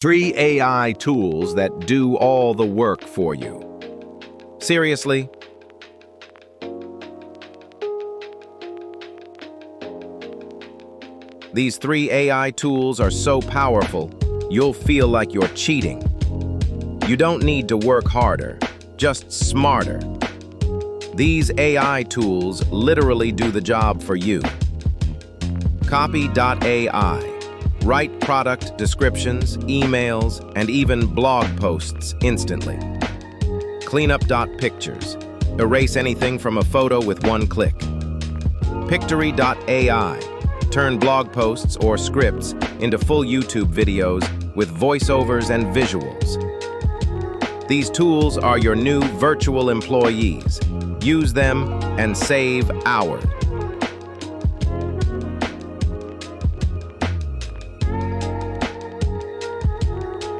3 AI tools that do all the work for you. Seriously? These 3 AI tools are so powerful, you'll feel like you're cheating. You don't need to work harder, just smarter. These AI tools literally do the job for you. Copy.ai. Write product descriptions, emails, and even blog posts instantly. Cleanup.pictures. Erase anything from a photo with one click. Pictory.ai. Turn blog posts or scripts into full YouTube videos with voiceovers and visuals. These tools are your new virtual employees. Use them and save hours.